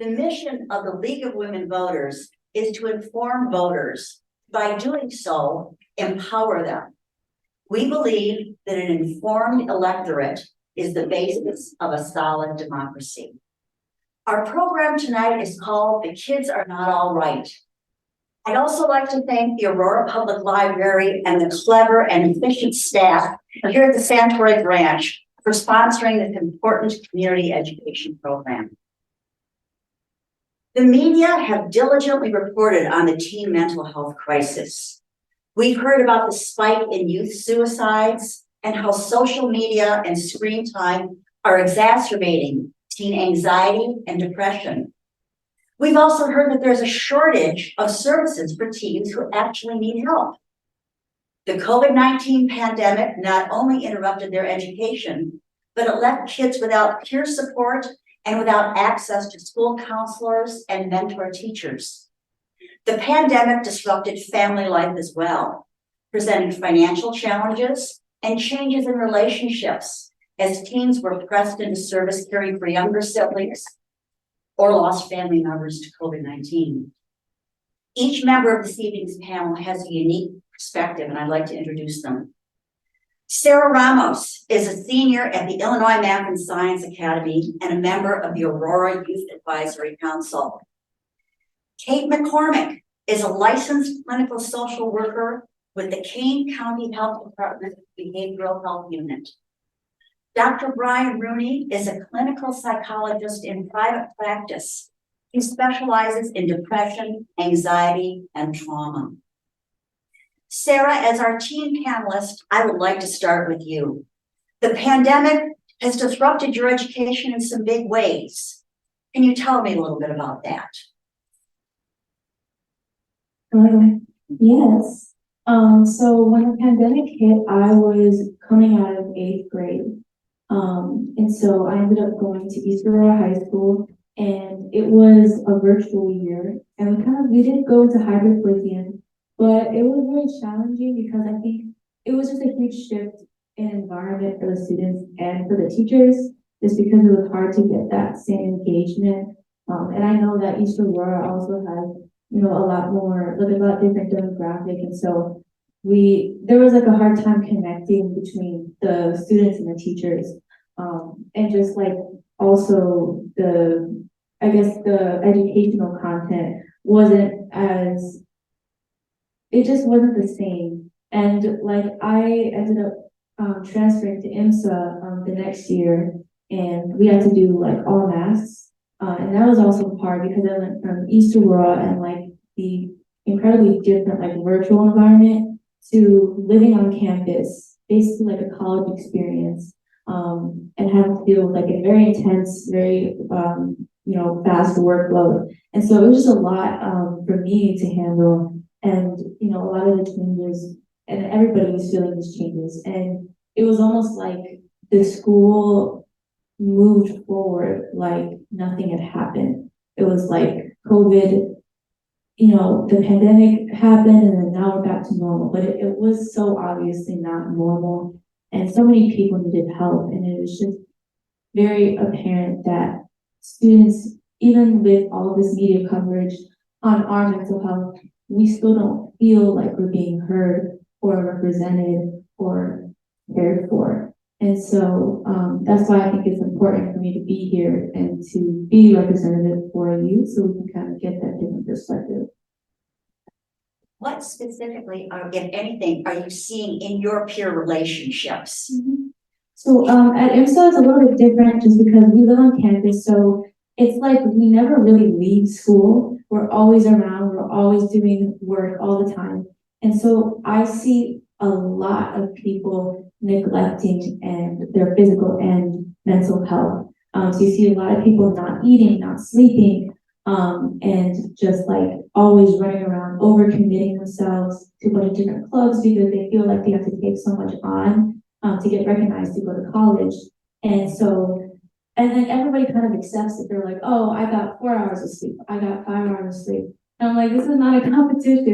The mission of the League of Women Voters is to inform voters. By doing so, empower them. We believe that an informed electorate is the basis of a solid democracy. Our program tonight is called The Kids Are Not All Right. I'd also like to thank the Aurora Public Library and the clever and efficient staff here at the Santori branch for sponsoring this important community education program. The media have diligently reported on the teen mental health crisis. We've heard about the spike in youth suicides and how social media and screen time are exacerbating teen anxiety and depression. We've also heard that there's a shortage of services for teens who actually need help. The COVID-19 pandemic not only interrupted their education, but it left kids without peer support and without access to school counselors and mentor teachers. The pandemic disrupted family life as well, presenting financial challenges and changes in relationships as teens were pressed into service caring for younger siblings or lost family members to COVID-19. Each member of this evening's panel has a unique perspective, and I'd like to introduce them. Sarah Ramos is a senior at the Illinois Math and Science Academy and a member of the Aurora Youth Advisory Council. Kate McCormick is a licensed clinical social worker with the Kane County Health Department Behavioral Health Unit. Dr. Brian Rooney is a clinical psychologist in private practice. He specializes in depression, anxiety, and trauma. Sarah, as our teen panelist, I would like to start with you. The pandemic has disrupted your education in some big ways. Can you tell me a little bit about that? Yes. So when the pandemic hit, I was coming out of 8th grade. And so I ended up going to East Aurora High School, and it was a virtual year. And we did go to hybrid towards the end, but it was really challenging because I think it was just a huge shift in environment for the students and for the teachers, just because it was hard to get that same engagement. And I know that East Aurora also has, a lot different demographic, and so there was like a hard time connecting between the students and the teachers, and just like also the educational content it just wasn't the same. And like I ended up transferring to IMSA the next year, and we had to do like all masks. And that was also hard because I went from East Aurora and like the incredibly different like virtual environment to living on campus, basically like a college experience, and having to deal with like a very intense, very fast workload. And so it was just a lot for me to handle, and a lot of the changes, and everybody was feeling these changes, and it was almost like the school moved forward like nothing had happened. It was like COVID, the pandemic happened, and then now we're back to normal, but it was so obviously not normal, and so many people needed help, and it was just very apparent that students, even with all this media coverage on our mental health, we still don't feel like we're being heard or represented or cared for. And so that's why I think it's important for me to be here and to be representative for you, so we can kind of get that different perspective. What specifically, if anything, are you seeing in your peer relationships? Mm-hmm. So at IMSA, it's a little bit different just because we live on campus. So it's like we never really leave school. We're always around. We're always doing work all the time. And so I see a lot of people neglecting and their physical and mental health. So you see a lot of people not eating, not sleeping, and just like always running around, overcommitting themselves to go to different clubs because they feel like they have to take so much on to get recognized to go to college. And then everybody kind of accepts it. They're like, oh, I got 4 hours of sleep. I got 5 hours of sleep. And I'm like, this is not a competition,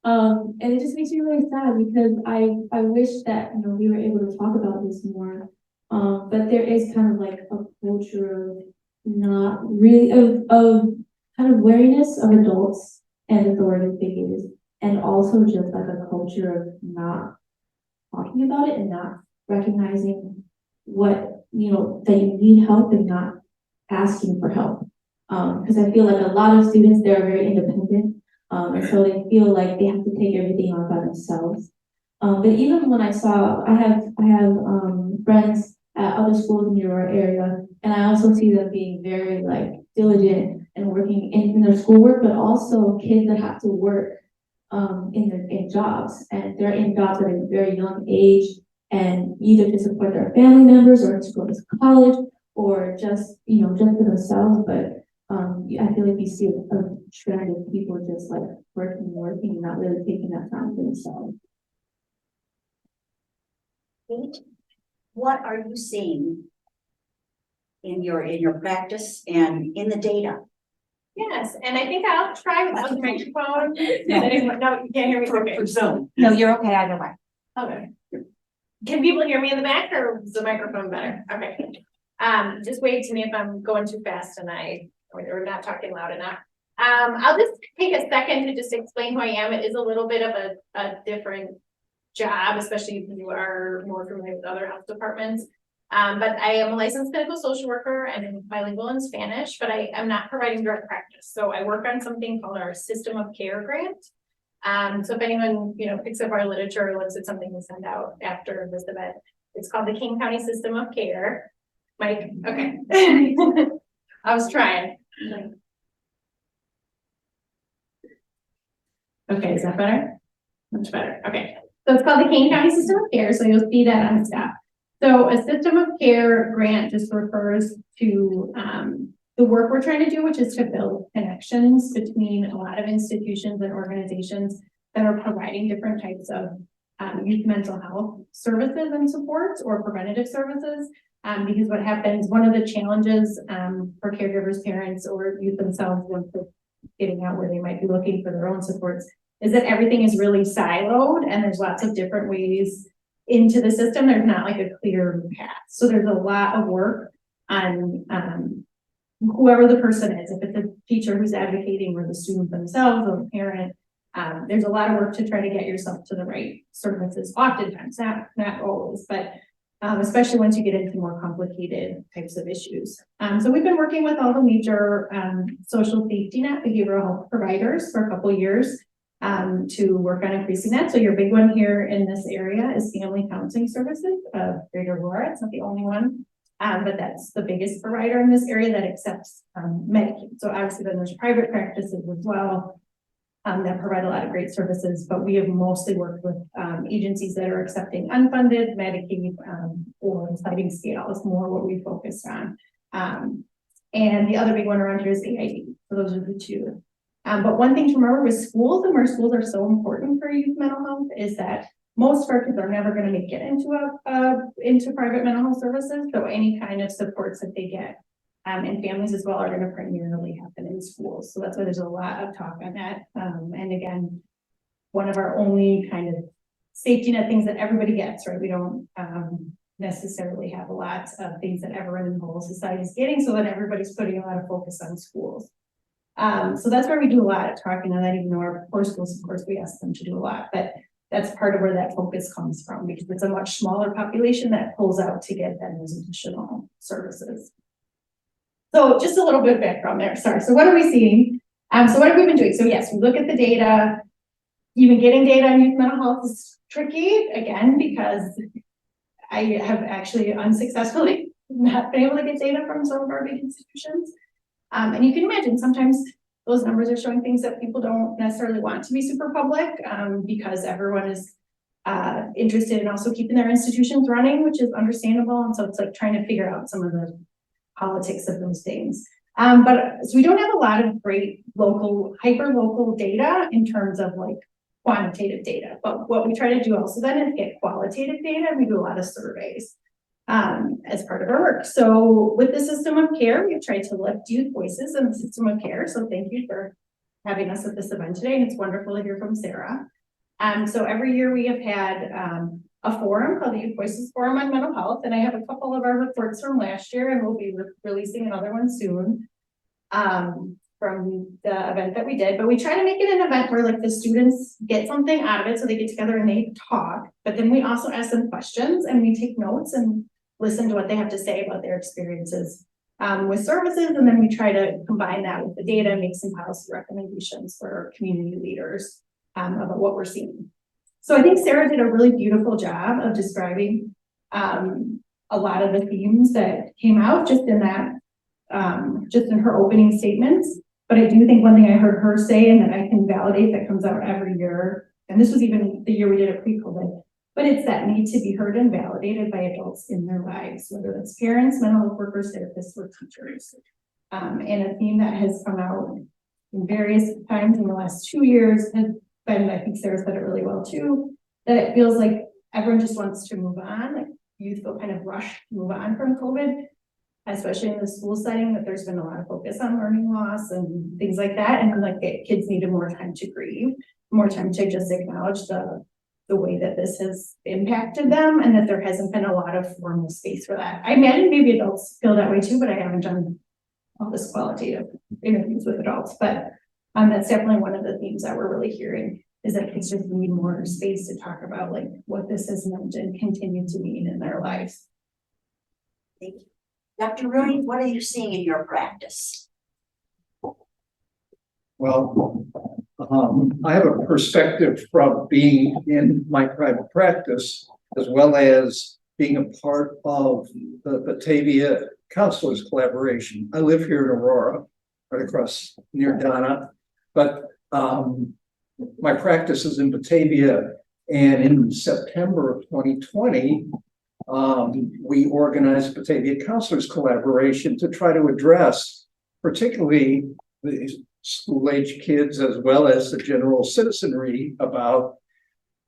and it just makes me really sad because I wish that, we were able to talk about this more. But there is kind of like a culture of not really of kind of wariness of adults and authority figures, and also just like a culture of not talking about it and not recognizing what, that you need help and not asking for help. Because I feel like a lot of students, they're very independent, and so they feel like they have to take everything on by themselves. But even when I have friends at other schools in your area, and I also see them being very like diligent and working in their schoolwork, but also kids that have to work in jobs, and they're in jobs at a very young age, and either to support their family members or to go to college or just just for themselves. But I feel like you see a trend of people just like working and not really taking that time for themselves. Kate, what are you seeing in your practice and in the data? Yes, and I think I'll try without the microphone. No, you can't hear me. For Zoom. No, you're okay either way. Okay. Can people hear me in the back, or is the microphone better? Okay. Just wait to me if I'm going too fast and or not talking loud enough. I'll just take a second to just explain who I am. It is a little bit of a different job, especially if you are more familiar with other health departments. But I am a licensed clinical social worker and I'm bilingual in Spanish, but I am not providing direct practice. So I work on something called our System of Care grant. So if anyone, picks up our literature or looks at something we send out after this event, it's called the Kane County System of Care. Mike, okay. I was trying. Okay, is that better? Much better. Okay. So it's called the Kane County System of Care. So you'll see that on staff. So a System of Care grant just refers to the work we're trying to do, which is to build connections between a lot of institutions and organizations that are providing different types of youth mental health services and supports or preventative services. Because what happens, one of the challenges for caregivers, parents, or youth themselves once they're getting out where they might be looking for their own supports is that everything is really siloed and there's lots of different ways into the system. There's not like a clear path. So there's a lot of work on whoever the person is, if it's a teacher who's advocating or the student themselves or the parent, there's a lot of work to try to get yourself to the right services, oftentimes, not always, but especially once you get into more complicated types of issues. So we've been working with all the major social safety net behavioral health providers for a couple of years to work on increasing that. So your big one here in this area is Family Counseling Services of Greater Aurora. It's not the only one, but that's the biggest provider in this area that accepts Medicaid. So obviously then there's private practices as well that provide a lot of great services, but we have mostly worked with agencies that are accepting unfunded Medicaid or sliding scale is more what we focused on. And the other big one around here is AID. So those are the two. But one thing to remember with schools and where schools are so important for youth mental health is that most of our kids are never going to make it into private mental health services. So any kind of supports that they get and families as well are going to primarily happen in schools. So that's why there's a lot of talk on that. And again, one of our only kind of safety net things that everybody gets, right? We don't necessarily have a lot of things that everyone in the whole society is getting, so that everybody's putting a lot of focus on schools. So that's where we do a lot of talking on that, even though our core schools, of course, we ask them to do a lot, but that's part of where that focus comes from, because it's a much smaller population that pulls out to get them those additional services. So just a little bit of background there, sorry. So what are we seeing? So what have we been doing? So yes, we look at the data. Even getting data on youth mental health is tricky, again, because I have actually unsuccessfully not been able to get data from some of our big institutions. And you can imagine sometimes those numbers are showing things that people don't necessarily want to be super public because everyone is interested in also keeping their institutions running, which is understandable. And so it's like trying to figure out some of the politics of those things. But so we don't have a lot of great local, hyper local data in terms of like quantitative data. But what we try to do also then is get qualitative data. We do a lot of surveys as part of our work. So with the System of Care, we've tried to lift youth voices in the System of Care. So thank you for having us at this event today. And it's wonderful to hear from Sarah. So every year we have had a forum called the Youth Voices Forum on Mental Health, and I have a couple of our reports from last year, and we'll be releasing another one soon. From the event that we did, but we try to make it an event where like the students get something out of it, so they get together and they talk, but then we also ask them questions and we take notes and listen to what they have to say about their experiences with services, and then we try to combine that with the data and make some policy recommendations for community leaders about what we're seeing. So I think Sarah did a really beautiful job of describing a lot of the themes that came out just in that just in her opening statements. But I do think one thing I heard her say, and that I can validate, that comes out every year, and this was even the year we did it pre-COVID, but it's that need to be heard and validated by adults in their lives, whether it's parents, mental health workers, therapists, or teachers. And a theme that has come out in various times in the last 2 years has been, I think Sarah said it really well too, that it feels like everyone just wants to move on. Like youth feel kind of rushed to move on from COVID, especially in the school setting, that there's been a lot of focus on learning loss and things like that. And like kids needed more time to grieve, more time to just acknowledge the way that this has impacted them, and that there hasn't been a lot of formal space for that. I imagine maybe adults feel that way too, but I haven't done all this qualitative interviews with adults. But that's definitely one of the themes that we're really hearing, is that kids just need more space to talk about like what this has meant and continue to mean in their lives. Thank you. Dr. Rooney, what are you seeing in your practice? Well, I have a perspective from being in my private practice, as well as being a part of the Batavia Counselors Collaboration. I live here in Aurora, right across near Donna, but my practice is in Batavia, and in September of 2020, we organized Batavia Counselors Collaboration to try to address particularly the school-age kids as well as the general citizenry about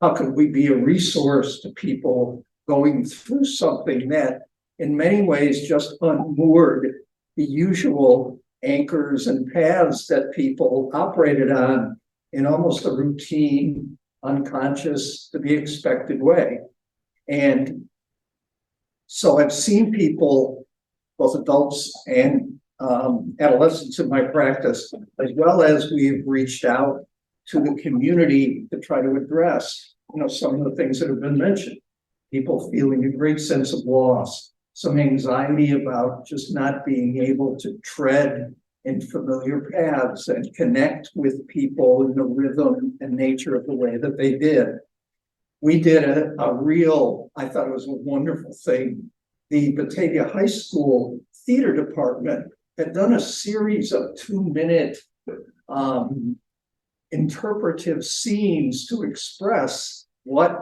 how could we be a resource to people going through something that in many ways just unmoored the usual anchors and paths that people operated on in almost a routine, unconscious, to be expected way. And so I've seen people, both adults and adolescents in my practice, as well as we've reached out to the community to try to address, some of the things that have been mentioned. People feeling a great sense of loss, some anxiety about just not being able to tread in familiar paths and connect with people in the rhythm and nature of the way that they did. We did a real, I thought it was a wonderful thing. The Batavia High School theater department had done a series of 2-minute interpretive scenes to express what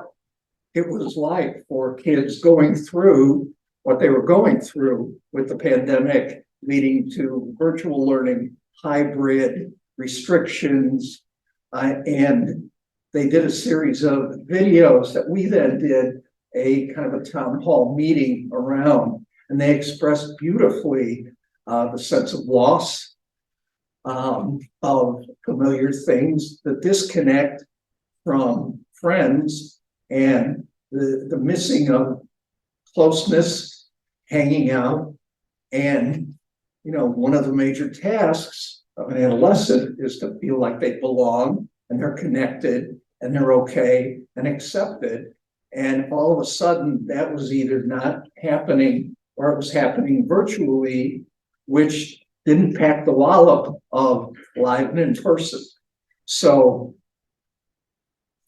it was like for kids going through what they were going through with the pandemic, leading to virtual learning, hybrid restrictions, and they did a series of videos that we then did a kind of a town hall meeting around, and they expressed beautifully the sense of loss, of familiar things, the disconnect from friends, and the missing of closeness, hanging out. And, one of the major tasks of an adolescent is to feel like they belong and they're connected and they're okay and accepted. And all of a sudden that was either not happening or it was happening virtually, which didn't pack the wallop of live and in person. So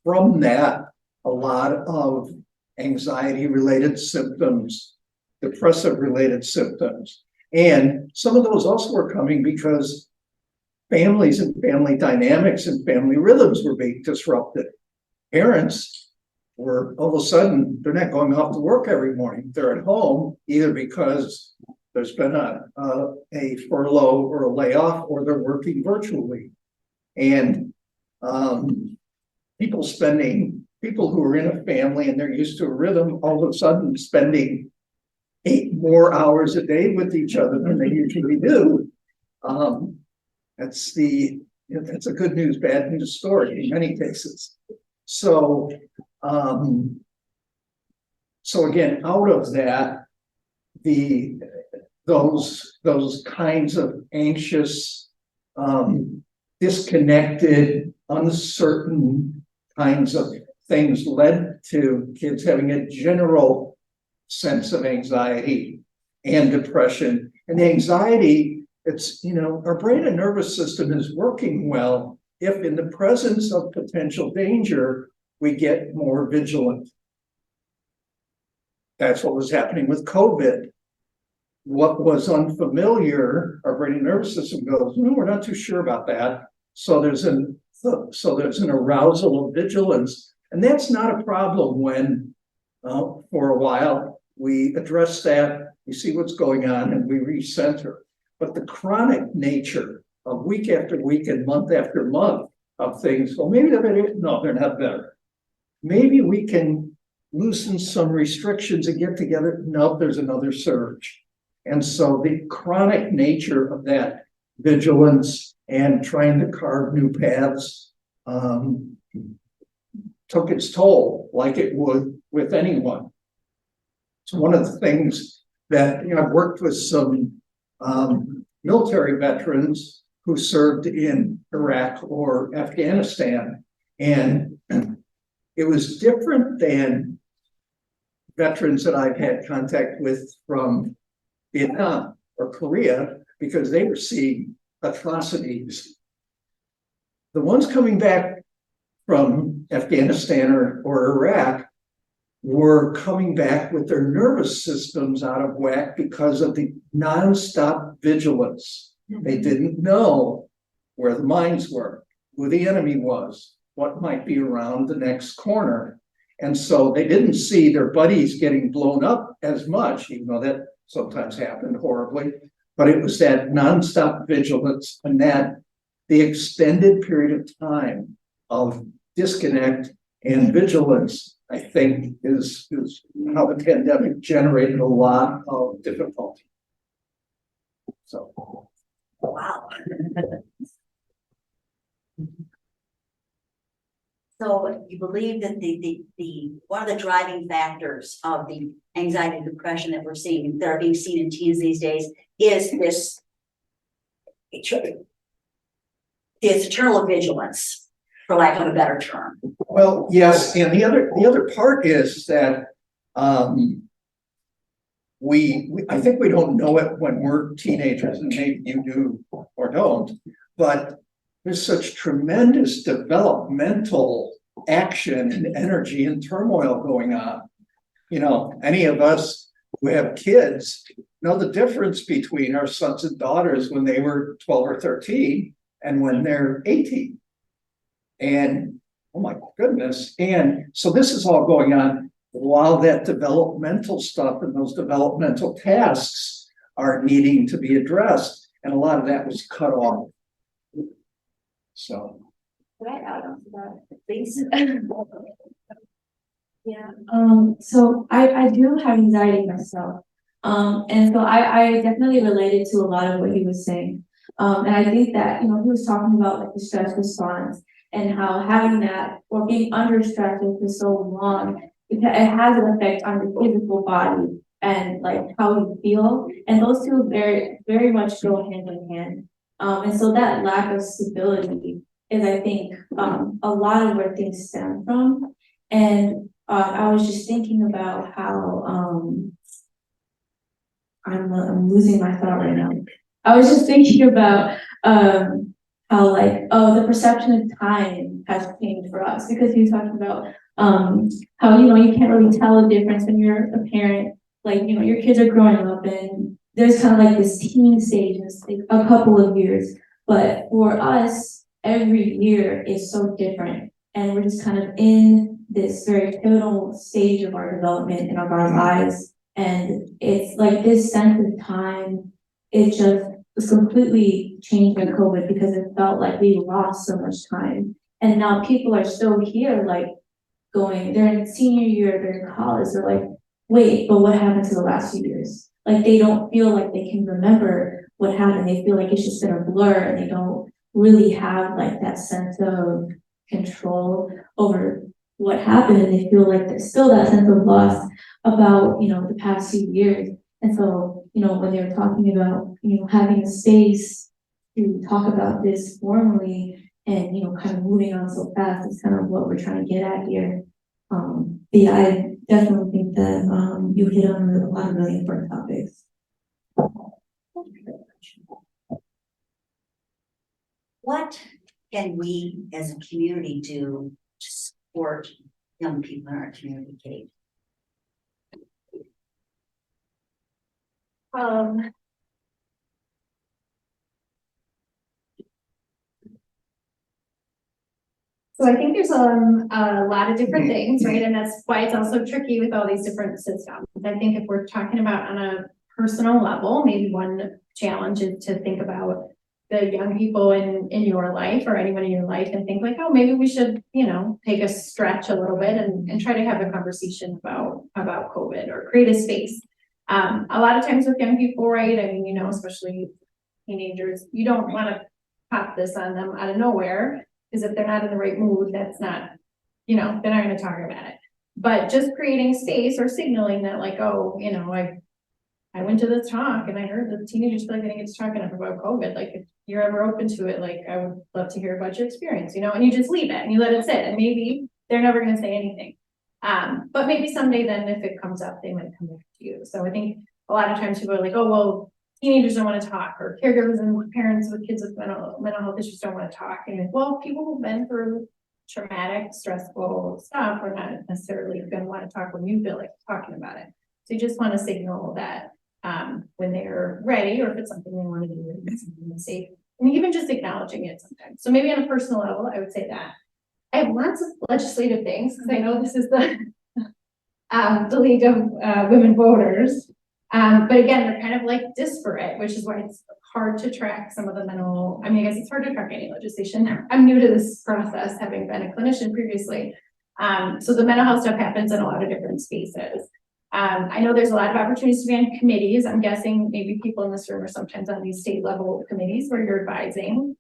from that, a lot of anxiety related symptoms, depressive related symptoms. And some of those also were coming because families and family dynamics and family rhythms were being disrupted. Parents were all of a sudden, they're not going off to work every morning. They're at home either because there's been a furlough or a layoff, or they're working virtually. And people who are in a family and they're used to a rhythm, all of a sudden spending 8 more hours a day with each other than they usually do. That's a good news, bad news story in many cases. So So again, out of that, those kinds of anxious, disconnected, uncertain kinds of things led to kids having a general sense of anxiety and depression. And the anxiety, it's, our brain and nervous system is working well if in the presence of potential danger, we get more vigilant. That's what was happening with COVID. What was unfamiliar, our brain and nervous system goes, no, we're not too sure about that. So there's an arousal of vigilance. And that's not a problem when, for a while, we address that, we see what's going on, and we recenter. But the chronic nature of week after week and month after month of things, well, maybe they're better. No, they're not better. Maybe we can loosen some restrictions and get together. No, there's another surge. And so the chronic nature of that vigilance and trying to carve new paths took its toll, like it would with anyone. So one of the things that, I've worked with some military veterans who served in Iraq or Afghanistan, and it was different than veterans that I've had contact with from Vietnam or Korea, because they were seeing atrocities. The ones coming back from Afghanistan or Iraq were coming back with their nervous systems out of whack because of the nonstop vigilance. They didn't know where the mines were, who the enemy was, what might be around the next corner. And so they didn't see their buddies getting blown up as much, even though that sometimes happened horribly. But it was that nonstop vigilance and that the extended period of time of disconnect and vigilance, I think, is how the pandemic generated a lot of difficulty. So, Wow. So you believe that the one of the driving factors of the anxiety and depression that are being seen in teens these days is this eternal vigilance, for lack of a better term. well, yes, and the other part is that I think we don't know it when we're teenagers, and maybe you do or don't, but there's such tremendous developmental action and energy and turmoil going on. Any of us who have kids know the difference between our sons and daughters when they were 12 or 13 and when they're 18. And oh my goodness. And so this is all going on while that developmental stuff and those developmental tasks are needing to be addressed. And a lot of that was cut off. So. Right out of that, please. Yeah, so I do have anxiety myself. And so I definitely related to a lot of what he was saying. And I think that, he was talking about like the stress response and how having that or being under stress for so long, it has an effect on your physical body and like how you feel. And those two very, very much go hand in hand. And so that lack of stability is, I think, a lot of where things stem from. And I was just thinking about how I'm losing my thought right now. I was just thinking about how like the perception of time has changed for us, because he was talking about how you can't really tell the difference when you're a parent. Like your kids are growing up and there's kind of like this teen stage, and it's like a couple of years. But for us, every year is so different, and we're just kind of in this very pivotal stage of our development and of our lives. And it's like this sense of time, it just was completely changed by COVID, because it felt like we lost so much time. And now people are still here, like they're in senior year, they're in college, they're like, wait, but what happened to the last few years? Like they don't feel like they can remember what happened. They feel like it's just been a blur, and they don't really have like that sense of control over what happened, and they feel like there's still that sense of loss about, the past few years. And so, when they're talking about, having a space to talk about this formally and, kind of moving on so fast is kind of what we're trying to get at here. But yeah, I definitely think that, you hit on a lot of really important topics. What can we as a community do to support young people in our community, Kate? So I think there's a lot of different things, right? And that's why it's also tricky with all these different systems. I think if we're talking about on a personal level, maybe one challenge is to think about the young people in your life or anyone in your life and think like, oh, maybe we should, take a stretch a little bit and try to have a conversation about COVID or create a space. A lot of times with young people, right? I mean, especially teenagers, you don't want to pop this on them out of nowhere. Because if they're not in the right mood, that's not, they're not going to talk about it. But just creating space or signaling that like, oh, I went to this talk and I heard the teenagers feel like they didn't get to talk enough about COVID. Like if you're ever open to it, like I would love to hear about your experience, and you just leave it and you let it sit and maybe they're never going to say anything. But maybe someday then if it comes up, they might come back to you. So I think a lot of times people are like, oh, well, teenagers don't want to talk, or caregivers and parents with kids with mental health issues don't want to talk. And well, people who've been through traumatic, stressful stuff are not necessarily going to want to talk when you feel like talking about it. So you just want to signal that when they're ready, or if it's something they want to do, it's something safe, and even just acknowledging it sometimes. So maybe on a personal level, I would say that. I have lots of legislative things because I know this is the League of Women Voters. But again, they're kind of like disparate, which is why it's hard to track some of the mental, I guess it's hard to track any legislation. I'm new to this process, having been a clinician previously. So the mental health stuff happens in a lot of different spaces. I know there's a lot of opportunities to be on committees. I'm guessing maybe people in this room are sometimes on these state level committees where you're advising,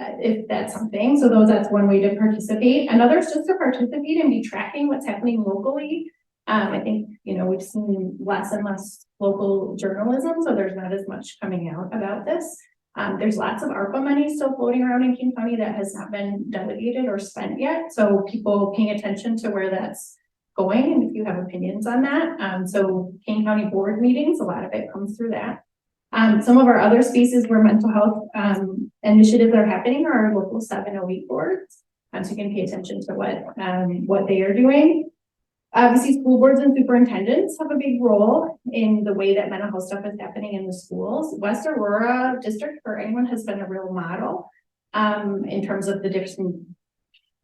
if that's something. So that's one way to participate. Another is just to participate and be tracking what's happening locally. I think, we've seen less and less local journalism, so there's not as much coming out about this. There's lots of ARPA money still floating around in Kane County that has not been delegated or spent yet. So people paying attention to where that's going, and if you have opinions on that. So Kane County board meetings, a lot of it comes through that. Some of our other spaces where mental health initiatives are happening are our local 708 boards. So you can pay attention to what they are doing. Obviously, school boards and superintendents have a big role in the way that mental health stuff is happening in the schools. West Aurora District, for anyone, has been a real model in terms of the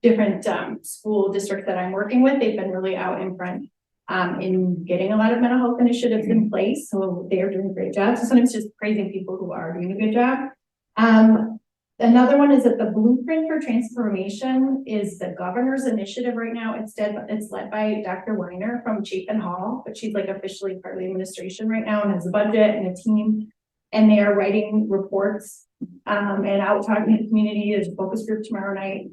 different school districts that I'm working with. They've been really out in front in getting a lot of mental health initiatives in place. So they are doing a great job. So sometimes just praising people who are doing a good job. Another one is that the blueprint for transformation is the governor's initiative right now. It's led by Dr. Weiner from Chapin Hall, but she's like officially part of the administration right now and has a budget and a team. And they are writing reports and out talking to the community. There's a focus group tomorrow night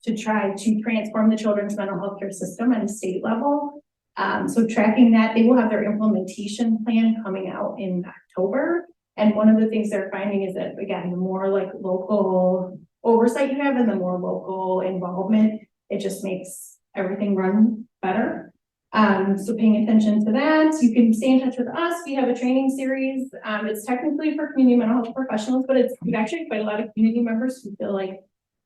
to try to transform the children's mental health care system at a state level. So tracking that, they will have their implementation plan coming out in October. And one of the things they're finding is that, again, the more like local oversight you have and the more local involvement, it just makes everything run better. So paying attention to that. You can stay in touch with us. We have a training series. It's technically for community mental health professionals, but we've actually quite a lot of community members who feel like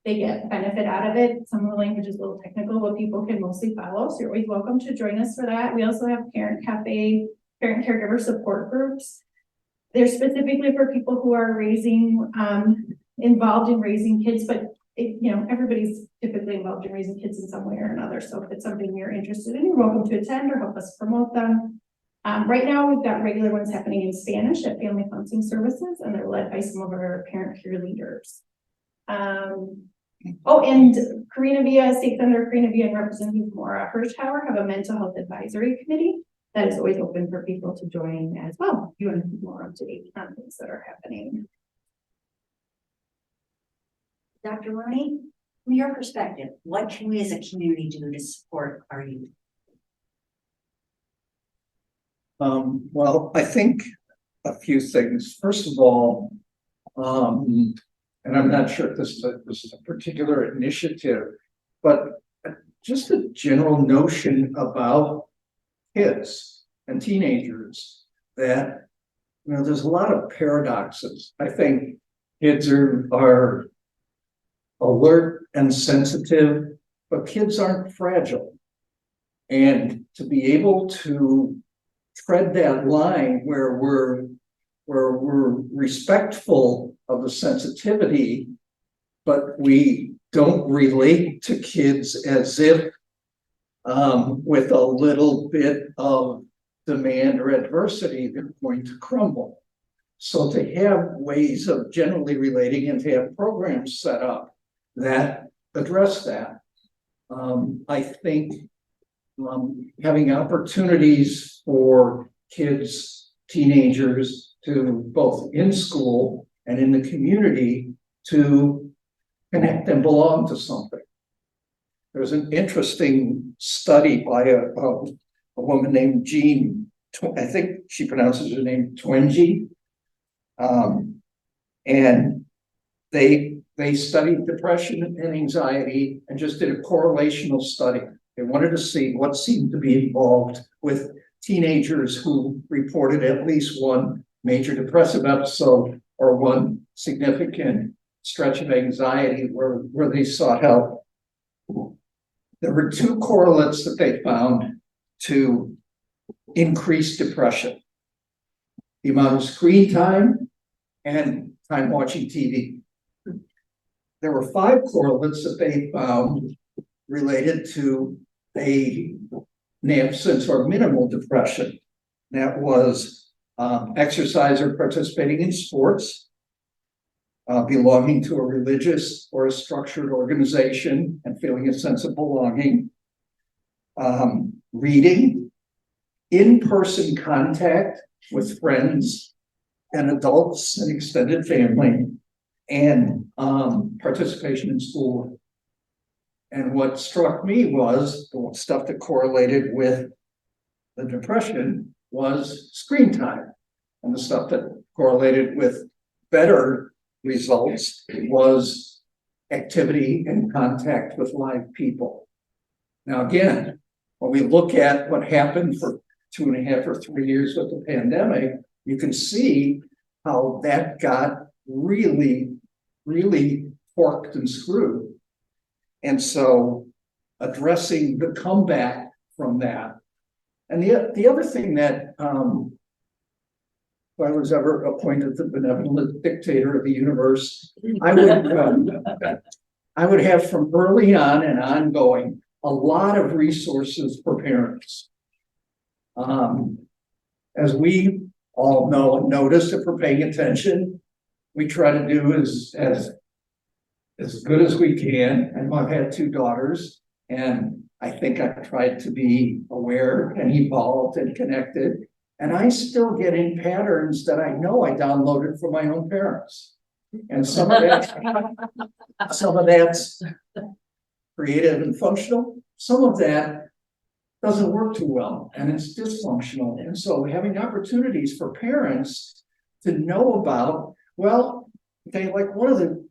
they get benefit out of it. Some of the language is a little technical, but people can mostly follow. So you're always welcome to join us for that. We also have parent cafe, parent caregiver support groups. They're specifically for people who are involved in raising kids, but everybody's typically involved in raising kids in some way or another. So if it's something you're interested in, you're welcome to attend or help us promote them. Right now, we've got regular ones happening in Spanish at Family Counseling Services, and they're led by some of our parent care leaders. And Karina Villa, State Senator Karina Villa and Representative Maura Hirschhauer have a mental health advisory committee that is always open for people to join as well. If you want to be more up to date on things that are happening. Dr. Rooney? From your perspective, what can we as a community do to support our youth? Well, I think a few things. First of all, and I'm not sure if this is a particular initiative, but just a general notion about kids and teenagers that, you know, there's a lot of paradoxes. I think kids are alert and sensitive, but kids aren't fragile. And to be able to tread that line where we're respectful of the sensitivity, but we don't relate to kids as if with a little bit of demand or adversity, they're going to crumble. So to have ways of generally relating and to have programs set up that address that, I think having opportunities for kids, teenagers to both in school and in the community to connect and belong to something. There's an interesting study by a woman named Jean, I think she pronounces her name Twenge, and they studied depression and anxiety and just did a correlational study. They wanted to see what seemed to be involved with teenagers who reported at least one major depressive episode or one significant stretch of anxiety where they sought help. There were two correlates that they found to increase depression: the amount of screen time and time watching TV. There were 5 correlates that they found related to an absence or minimal depression. That was exercise or participating in sports, belonging to a religious or a structured organization and feeling a sense of belonging, reading, in-person contact with friends and adults and extended family, and participation in school. And what struck me was the stuff that correlated with the depression was screen time. And the stuff that correlated with better results was activity and contact with live people. Now, again, when we look at what happened for 2.5 or 3 years with the pandemic, you can see how that got really forked and screwed. And so addressing the comeback from that. And the other thing that if I was ever appointed the benevolent dictator of the universe, I would have from early on and ongoing a lot of resources for parents. As we all know and notice, if we're paying attention, we try to do as good as we can. And I've had 2 daughters, and I think I've tried to be aware and evolved and connected. And I still get in patterns that I know I downloaded from my own parents. And some of that's creative and functional. Some of that doesn't work too well and it's dysfunctional. And so having opportunities for parents to know about, well, okay, like one of the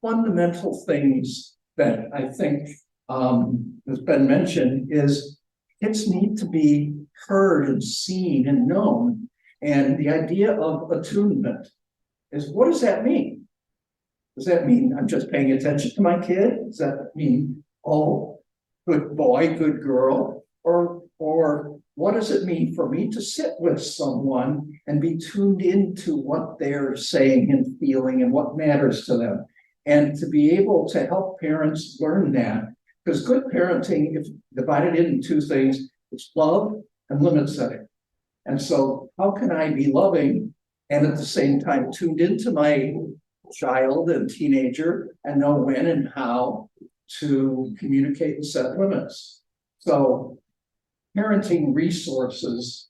fundamental things that I think has been mentioned is kids need to be heard and seen and known. And the idea of attunement is, what does that mean? Does that mean I'm just paying attention to my kid? Does that mean, oh, good boy, good girl? Or what does it mean for me to sit with someone and be tuned into what they're saying and feeling and what matters to them? And to be able to help parents learn that, because good parenting, if divided into 2 things, it's love and limit setting. And so how can I be loving and at the same time tuned into my child and teenager and know when and how to communicate and set limits? So parenting resources,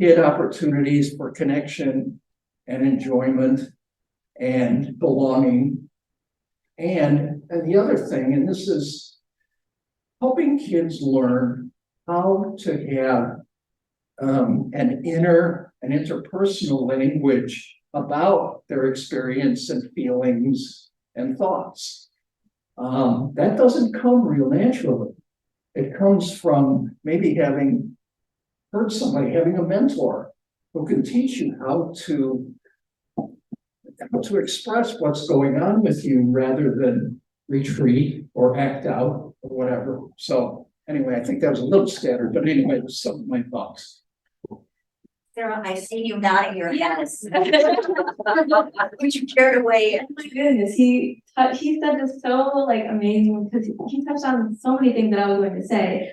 kid opportunities for connection and enjoyment and belonging, And the other thing, and this is helping kids learn how to have an interpersonal language about their experience and feelings and thoughts. That doesn't come real naturally. It comes from maybe having heard somebody, having a mentor who can teach you how to express what's going on with you rather than retreat or act out or whatever. So anyway, I think that was a little scattered, but anyway, that's some of my thoughts. Sarah, I see you nodding your head. Yes. Would you care to weigh in? Oh my goodness, he said this so like amazing because he touched on so many things that I was going to say.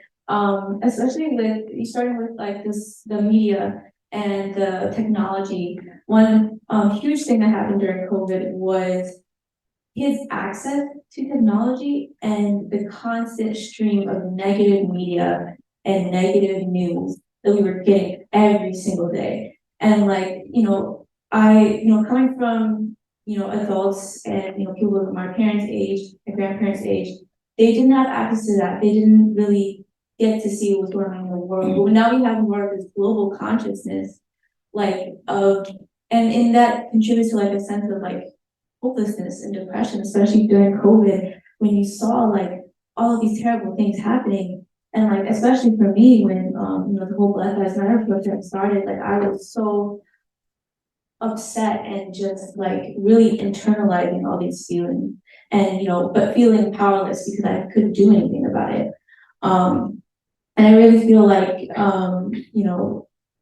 Especially with starting with like the media and the technology. One huge thing that happened during COVID was his access to technology and the constant stream of negative media and negative news that we were getting every single day. And like, coming from, adults and, people of my parents' age and grandparents' age, they didn't have access to that. They didn't really get to see what was going on in the world. But now we have more of this global consciousness, and that contributes to like a sense of like hopelessness and depression, especially during COVID, when you saw like all of these terrible things happening. And like, especially for me, when, the whole Black Lives Matter project started, like I was so upset and just like really internalizing all these feelings and, but feeling powerless because I couldn't do anything about it. And I really feel like,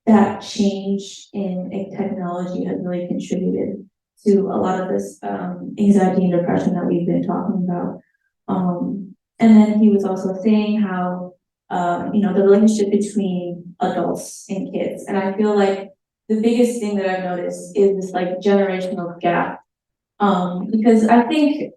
that change in technology has really contributed to a lot of this anxiety and depression that we've been talking about. And then he was also saying how, the relationship between adults and kids. And I feel like the biggest thing that I've noticed is this like generational gap. Because I think,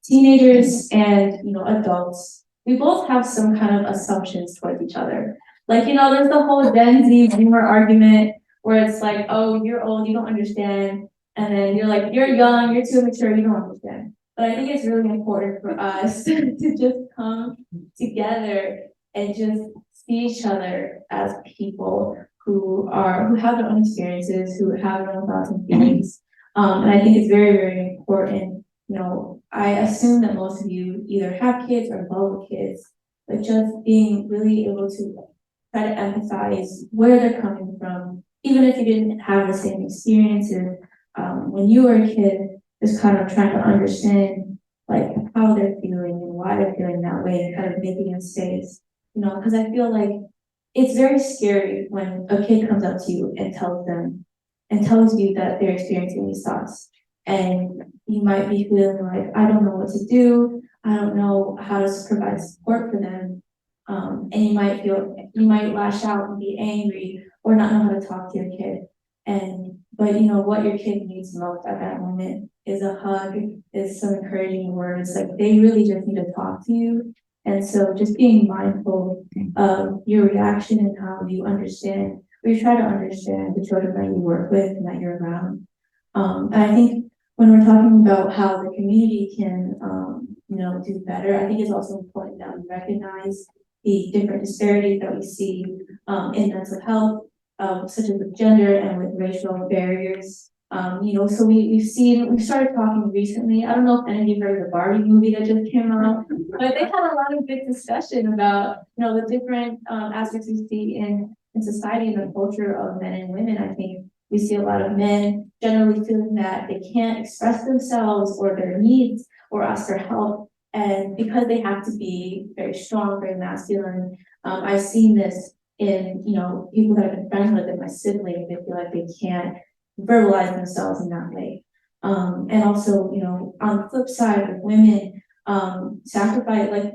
teenagers and, adults, we both have some kind of assumptions towards each other. Like, there's the whole Gen Z boomer argument where it's like, oh, you're old, you don't understand. And then you're like, you're young, you're too immature, you don't understand. But I think it's really important for us to just come together and just see each other as people who have their own experiences, who have their own thoughts and feelings. And I think it's very, very important. I assume that most of you either have kids or love kids, but just being really able to try to empathize where they're coming from, even if you didn't have the same experiences. When you were a kid, just kind of trying to understand like how they're feeling and why they're feeling that way and kind of making a space, because I feel like it's very scary when a kid comes up to you and tells you that they're experiencing these thoughts. And you might be feeling like, I don't know what to do. I don't know how to provide support for them. And you might lash out and be angry or not know how to talk to your kid. But what your kid needs most at that moment is a hug, is some encouraging words. Like they really just need to talk to you. And so just being mindful of your reaction and how you understand, or you try to understand the children that you work with and that you're around. And I think when we're talking about how the community can, do better, I think it's also important that we recognize the different disparities that we see in mental health, such as with gender and with racial barriers. So we've started talking recently. I don't know if any of you heard of the Barbie movie that just came out, but they had a lot of good discussion about, the different aspects we see in society and the culture of men and women. I think we see a lot of men generally feeling that they can't express themselves or their needs or ask for help. And because they have to be very strong, very masculine, I've seen this in, people that I've been friends with and my siblings, they feel like they can't verbalize themselves in that way. And also, on the flip side with women,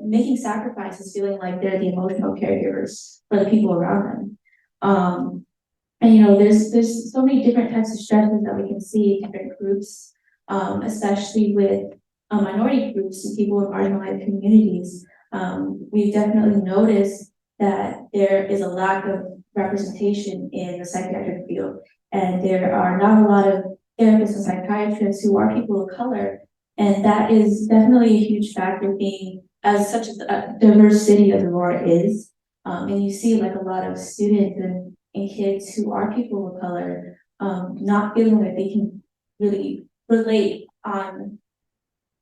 making sacrifices, feeling like they're the emotional caregivers for the people around them. And there's so many different types of stresses that we can see in different groups, especially with minority groups and people in marginalized communities. We've definitely noticed that there is a lack of representation in the psychiatric field, and there are not a lot of therapists and psychiatrists who are people of color And that is definitely a huge factor being as such a diverse city as Aurora is. And you see like a lot of students and kids who are people of color, not feeling like they can really relate on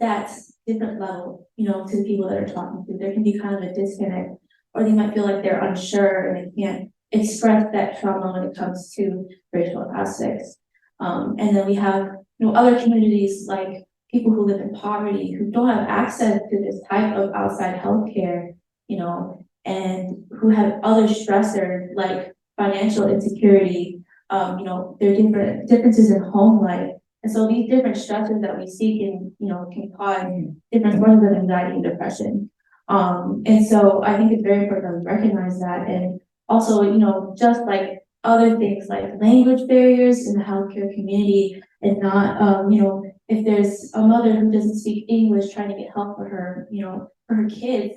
that different level, you know, to the people that are talking to. There can be kind of a disconnect, or they might feel like they're unsure and they can't express that trauma when it comes to racial aspects. And then we have, you know, other communities like people who live in poverty who don't have access to this type of outside healthcare, you know, and who have other stressors like financial insecurity, you know, there are differences in home life. And so these different stressors that we see can, you know, can cause different forms of anxiety and depression. And so I think it's very important that we recognize that. And also, you know, just like other things like language barriers in the healthcare community, and not, you know, if there's a mother who doesn't speak English trying to get help for her, you know, for her kids,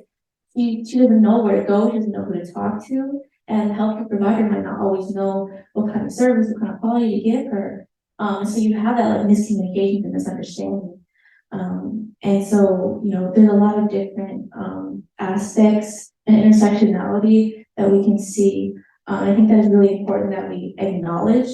she doesn't know where to go, she doesn't know who to talk to, and the healthcare provider might not always know what kind of service, what kind of quality to give her. So you have that like miscommunication and misunderstanding. And so, you know, there's a lot of different aspects and intersectionality that we can see. I think that is really important that we acknowledge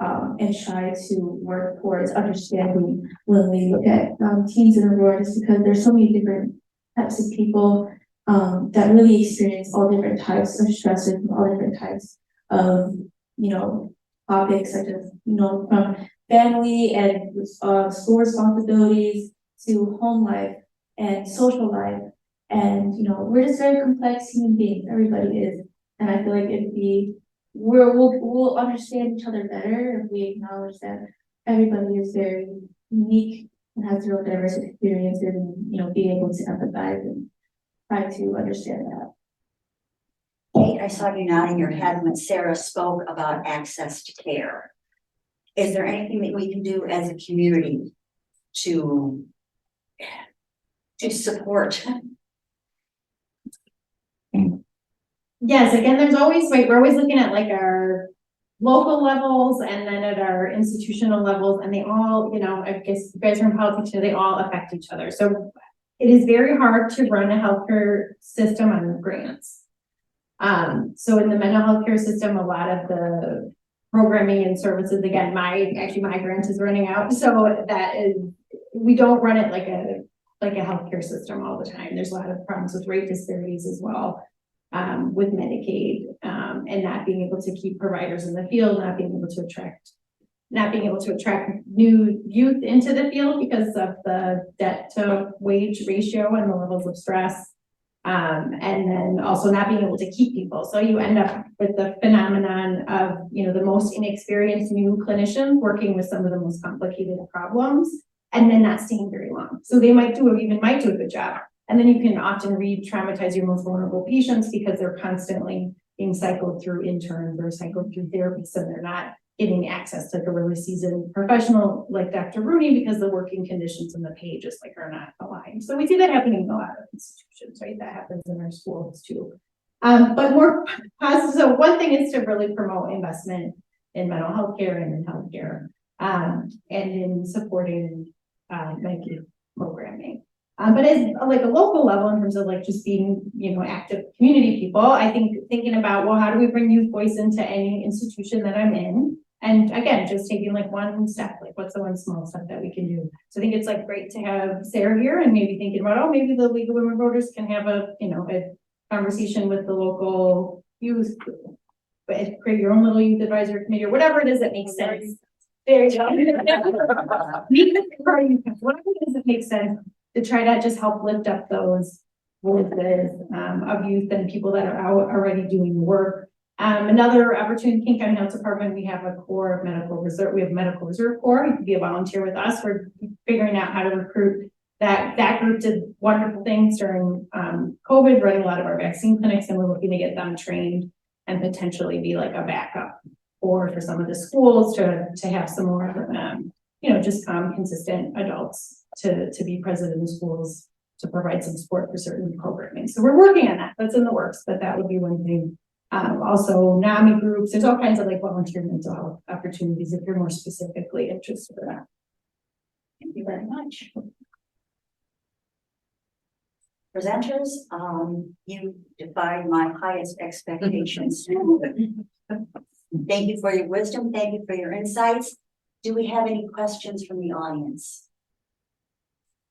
and try to work towards understanding when we look at teens in Aurora, just because there's so many different types of people that really experience all different types of stresses and all different types of, you know, topics such as, you know, from family and school responsibilities to home life and social life. And, you know, we're just very complex human beings, everybody is. And I feel like we'll understand each other better if we acknowledge that everybody is very unique and has their own diverse experiences, and, you know, being able to empathize and try to understand that. Kate, I saw you nodding your head when Sarah spoke about access to care. Is there anything that we can do as a community to support? Yes, again, there's always, like, we're always looking at like our local levels and then at our institutional levels, and they all, you know, I guess you guys are in politics, they all affect each other. So it is very hard to run a healthcare system on grants. So in the mental health care system, a lot of the programming and services, again, my grant is running out. So that is, we don't run it like a healthcare system all the time. There's a lot of problems with rate disparities as well, with Medicaid, and not being able to keep providers in the field, not being able to attract new youth into the field because of the debt to wage ratio and the levels of stress. And then also not being able to keep people. So you end up with the phenomenon of, you know, the most inexperienced new clinicians working with some of the most complicated problems and then not staying very long. So they might do a good job. And then you can often re-traumatize your most vulnerable patients because they're constantly being cycled through interns or cycled through therapists, and they're not getting access to like a really seasoned professional like Dr. Rooney because the working conditions and the pay just like are not aligned. So we see that happening in a lot of institutions, right? That happens in our schools too. But more positive. So one thing is to really promote investment in mental health care and in healthcare, and in supporting Medicaid programming. But as like a local level, in terms of like just being, you know, active community people, I think thinking about, well, how do we bring youth voice into any institution that I'm in? And again, just taking like one step, like what's the one small step that we can do? So I think it's like great to have Sarah here and maybe thinking about, oh, maybe the League of Women Voters can have a, you know, a conversation with the local youth, but create your own little youth advisory committee or whatever it is that makes sense. There you go. Whatever it is that makes sense to try to just help lift up those voices of youth and people that are out already doing work. Another opportunity in Kane County Health Department, we have a core of medical reserve. We have a medical reserve corps. You can be a volunteer with us. We're figuring out how to recruit that group did wonderful things during COVID, running a lot of our vaccine clinics, and we're looking to get them trained and potentially be like a backup or for some of the schools to have some more, you know, just consistent adults to be present in the schools to provide some support for certain programming. So we're working on that. That's in the works, but that would be one thing. Also NAMI groups, there's all kinds of like volunteer mental health opportunities if you're more specifically interested in that. Thank you very much. presenters. You defied my highest expectations. Thank you for your wisdom. Thank you for your insights. Do we have any questions from the audience?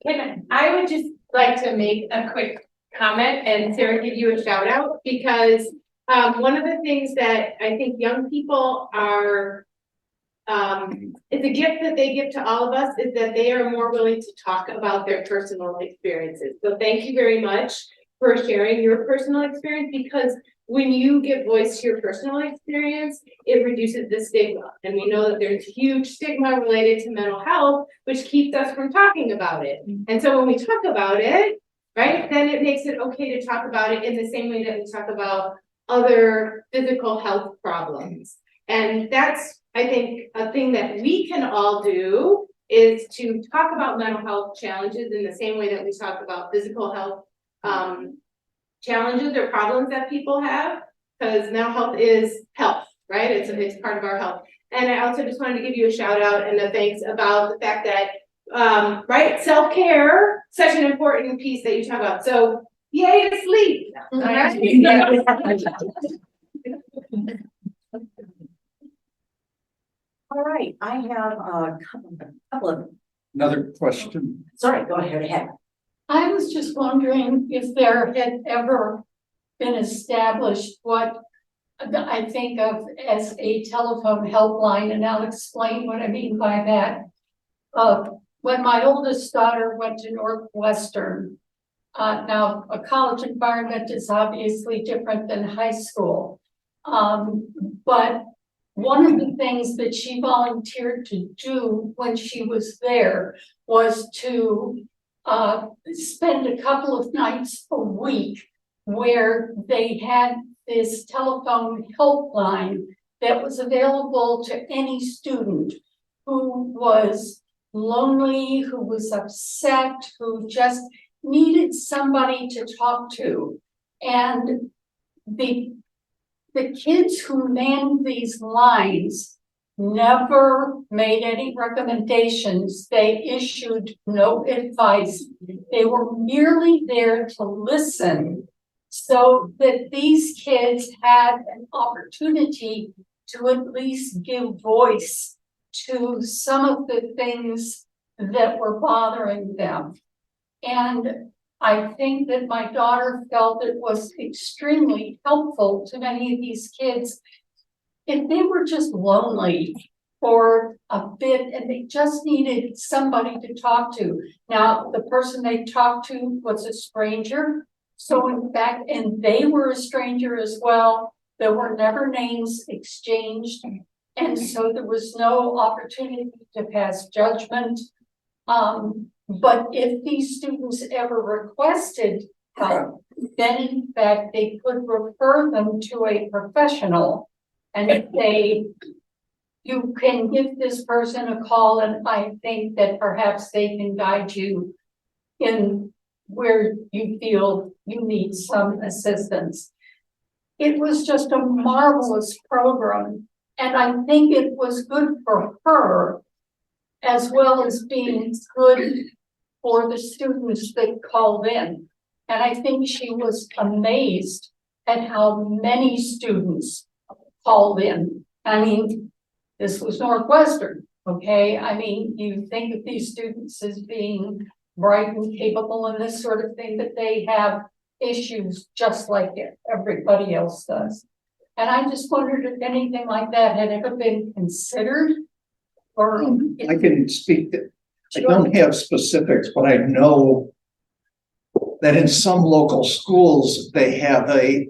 I would just like to make a quick comment and Sarah give you a shout out because one of the things that I think young people are it's a gift that they give to all of us is that they are more willing to talk about their personal experiences. So thank you very much for sharing your personal experience because when you give voice to your personal experience, it reduces the stigma. And we know that there's huge stigma related to mental health, which keeps us from talking about it. And so when we talk about it, right, then it makes it okay to talk about it in the same way that we talk about other physical health problems. And that's, I think, a thing that we can all do is to talk about mental health challenges in the same way that we talk about physical health challenges or problems that people have, because mental health is health, right? It's part of our health. And I also just wanted to give you a shout out and a thanks about the fact that, right, self-care, such an important piece that you talk about. So yay to sleep, right? All right, I have a couple of, Another question. sorry, go ahead. I was just wondering if there had ever been established what I think of as a telephone helpline, and I'll explain what I mean by that. When my oldest daughter went to Northwestern, now a college environment is obviously different than high school, but one of the things that she volunteered to do when she was there was to spend a couple of nights a week where they had this telephone helpline that was available to any student who was lonely, who was upset, who just needed somebody to talk to. And the kids who manned these lines never made any recommendations. They issued no advice. They were merely there to listen so that these kids had an opportunity to at least give voice to some of the things that were bothering them. And I think that my daughter felt it was extremely helpful to many of these kids if they were just lonely for a bit and they just needed somebody to talk to. Now, the person they talked to was a stranger. So in fact, and they were a stranger as well. There were never names exchanged. And so there was no opportunity to pass judgment. But if these students ever requested help, then in fact, they could refer them to a professional and say, you can give this person a call and I think that perhaps they can guide you in where you feel you need some assistance. It was just a marvelous program. And I think it was good for her as well as being good for the students that called in. And I think she was amazed at how many students called in. I mean, this was Northwestern, okay? I mean, you think of these students as being bright and capable and this sort of thing, but they have issues just like everybody else does. And I just wondered if anything like that had ever been considered. Or I can speak that I don't have specifics, but I know that in some local schools, they have a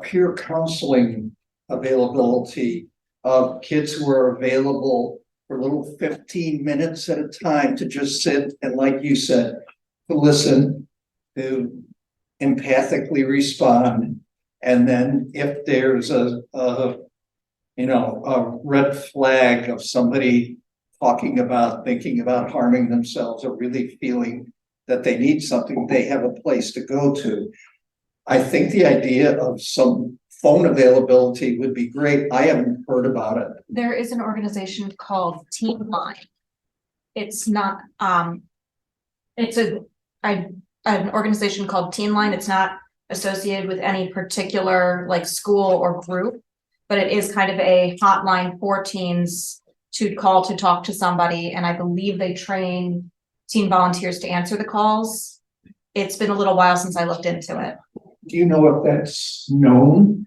peer counseling availability of kids who are available for little 15 minutes at a time to just sit and, like you said, to listen, to empathically respond. And then if there's a red flag of somebody talking about, thinking about harming themselves or really feeling that they need something, they have a place to go to. I think the idea of some phone availability would be great. I haven't heard about it. There is an organization called Teen Line. It's not, I an organization called Teen Line. It's not associated with any particular like school or group, but it is kind of a hotline for teens to call to talk to somebody. And I believe they train teen volunteers to answer the calls. It's been a little while since I looked into it. Do you know if that's known?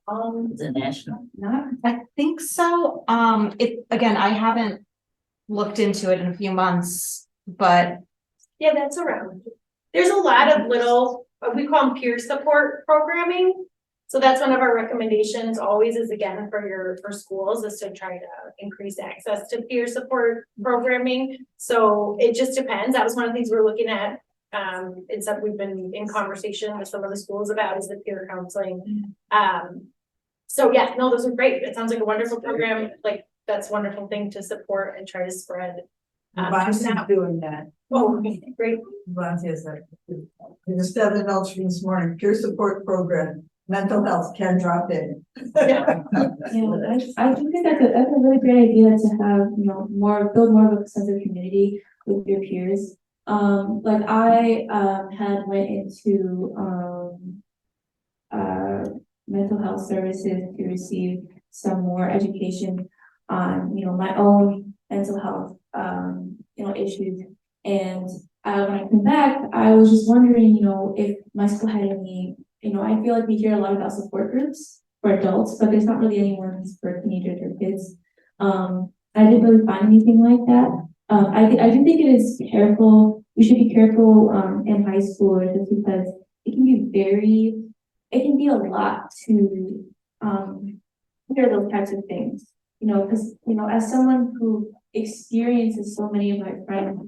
The national. I think so. Again, I haven't looked into it in a few months, but Yeah, that's around. There's a lot of little, we call them peer support programming. So that's one of our recommendations always is again for schools is to try to increase access to peer support programming. So it just depends. That was one of the things we're looking at. It's something we've been in conversation with some of the schools about is the peer counseling. So yeah, no, those are great. It sounds like a wonderful program. Like that's a wonderful thing to support and try to spread. Von's doing that. Oh, great. Von says that. In the 7 Elstree this morning, peer support program, mental health can drop in. Yeah. Yeah, I think that's a really great idea to have, build more of a sense of community with your peers. Like I, had went into, mental health services to receive some more education on, my own mental health, issues. And, when I came back, I was just wondering, if my school had any, I feel like we hear a lot about support groups for adults, but there's not really anyone for teenagers or kids. I didn't really find anything like that. I do think it is careful. We should be careful in high school just because it can be a lot to hear those types of things. Because as someone who experiences so many of my friends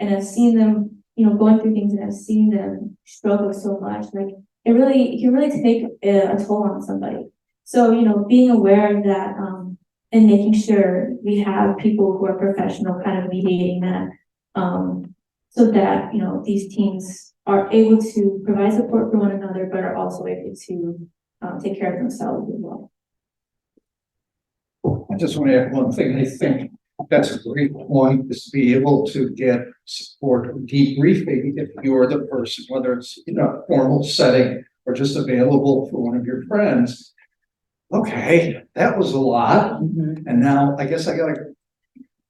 and I've seen them, going through things and I've seen them struggle so much, like it can really take a toll on somebody. So, being aware of that, and making sure we have people who are professional kind of mediating that, so that, these teams are able to provide support for one another, but are also able to take care of themselves as well. I just want to add one thing. I think that's a great point, is to be able to get support or debriefing if you're the person, whether it's in a formal setting or just available for one of your friends. Okay, that was a lot. And now I guess I gotta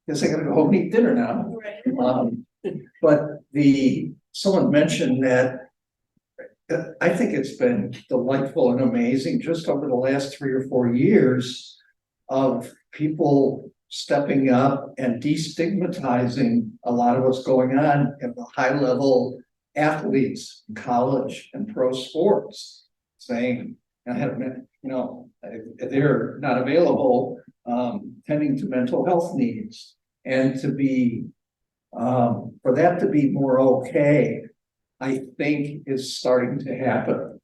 go home and eat dinner now. But someone mentioned that I think it's been delightful and amazing just over the last 3 or 4 years of people stepping up and destigmatizing a lot of what's going on in the high level athletes in college and pro sports, saying, they're not available, tending to mental health needs, and to be, for that to be more okay, I think is starting to happen.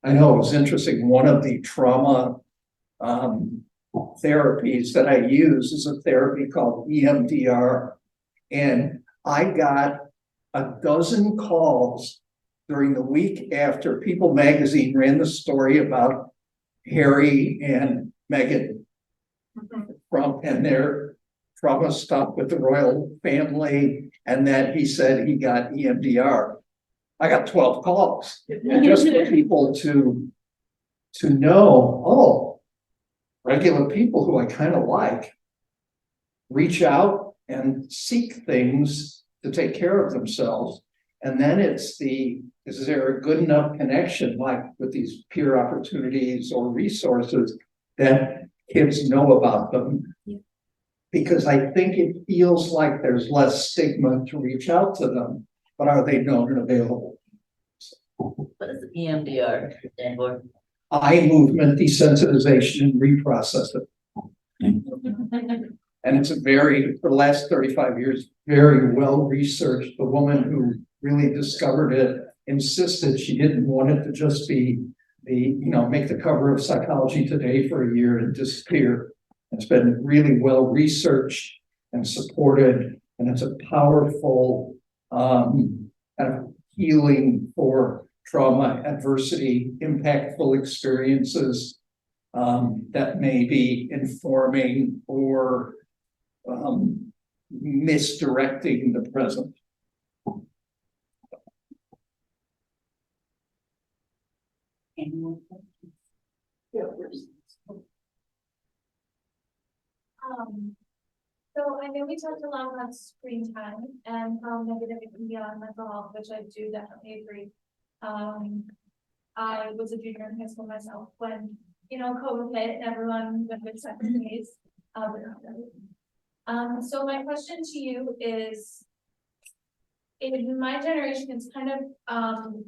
I know it was interesting. One of the trauma therapies that I use is a therapy called EMDR. And I got a dozen calls during the week after People magazine ran the story about Harry and Meghan and their trauma stuff with the royal family, and that he said he got EMDR. I got 12 calls, and just for people to know, regular people who I kind of like reach out and seek things to take care of themselves. And then is there a good enough connection, like with these peer opportunities or resources, that kids know about them? Yeah. Because I think it feels like there's less stigma to reach out to them, but are they known and available? What is EMDR stand for? Eye movement desensitization and reprocessing. And it's for the last 35 years, very well researched. The woman who really discovered it insisted she didn't want it to just be make the cover of Psychology Today for a year and disappear. It's been really well researched and supported, and it's a powerful kind of healing for trauma, adversity, impactful experiences that may be informing or misdirecting the present. So I know we talked a lot about screen time and how negative it can be on mental health, which I do definitely agree. I was a junior in high school myself when, COVID hit and everyone went with separate ways. So my question to you is, in my generation, it's kind of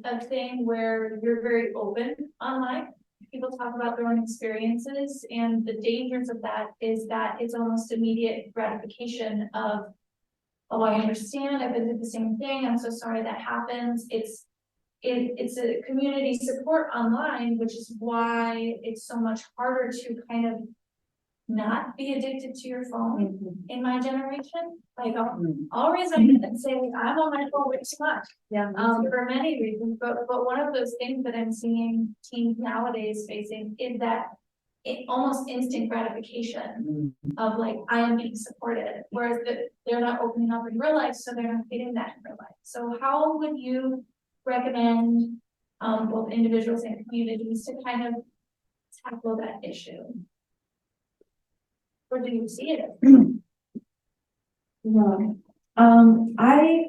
a thing where you're very open online. People talk about their own experiences, and the dangers of that is that it's almost immediate gratification of, oh, I understand, I've been through the same thing, I'm so sorry that happens. It's a community support online, which is why it's so much harder to kind of not be addicted to your phone in my generation. Like I'll resign and say I'm on my phone way too much. Yeah. For many reasons, but one of those things that I'm seeing teens nowadays facing is that almost instant gratification of like I am being supported, whereas they're not opening up in real life, so they're not getting that in real life. So how would you recommend both individuals and communities to kind of tackle that issue? Or do you see it? Well, I